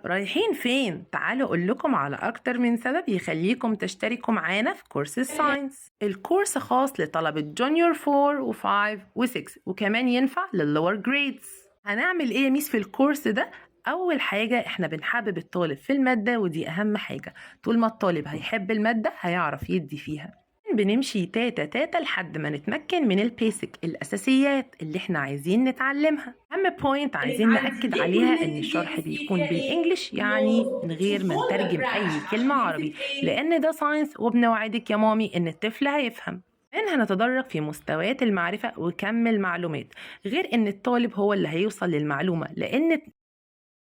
رايحين فين؟ تعالوا أقول لكم على أكتر من سبب يخليكم تشتركوا معانا في كورس الساينس. الكورس خاص لطلبة جونيور 4 و5 و6 وكمان ينفع لللور جريدز. هنعمل إيه يا ميس في الكورس ده؟ أول حاجة إحنا بنحبب الطالب في المادة، ودي أهم حاجة. طول ما الطالب هيحب المادة هيعرف يدي فيها. بنمشي تاتا تاتا لحد ما نتمكن من البيسك الأساسيات اللي احنا عايزين نتعلمها. أهم بوينت عايزين نأكد عليها إن الشرح بيكون بالإنجليش، يعني من غير ما نترجم أي كلمة عربي، لأن ده ساينس وبنوعدك يا مامي إن الطفل هيفهم. كمان هنتدرج في مستويات المعرفة وكم المعلومات، غير إن الطالب هو اللي هيوصل للمعلومة، لأن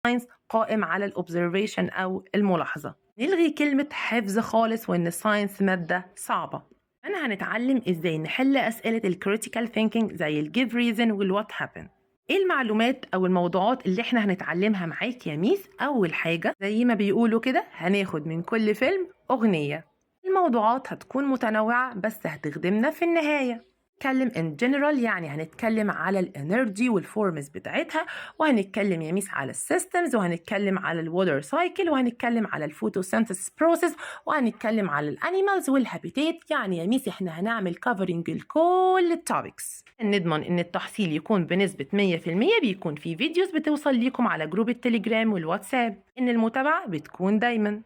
الساينس قائم على الأوبزرفيشن أو الملاحظة. نلغي كلمة حفظ خالص، وإن الساينس مادة صعبة. أنا هنتعلم إزاي نحل أسئلة الكريتيكال ثينكينج زي الجيف ريزن والوات هابن. إيه المعلومات أو الموضوعات اللي إحنا هنتعلمها معاك يا ميس؟ أول حاجة زي ما بيقولوا كده هناخد من كل فيلم أغنية. الموضوعات هتكون متنوعة بس هتخدمنا في النهاية. هنتكلم in general، يعني هنتكلم على الانرجي والفورمز بتاعتها، وهنتكلم يا ميس على السيستمز، وهنتكلم على الووتر سايكل، وهنتكلم على الفوتوسينثيسيس بروسيس، وهنتكلم على الانيمالز والهابيتات. يعني يا ميس احنا هنعمل كفرنج لكل التوبكس. نضمن ان التحصيل يكون بنسبة 100%. بيكون في فيديوز بتوصل ليكم على جروب التليجرام والواتساب، ان المتابعة بتكون دايما.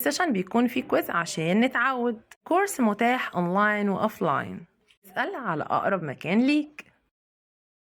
سيشن بيكون في كويز عشان نتعود. كورس متاح اونلاين واوفلاين. اسأل على اقرب مكان ليك.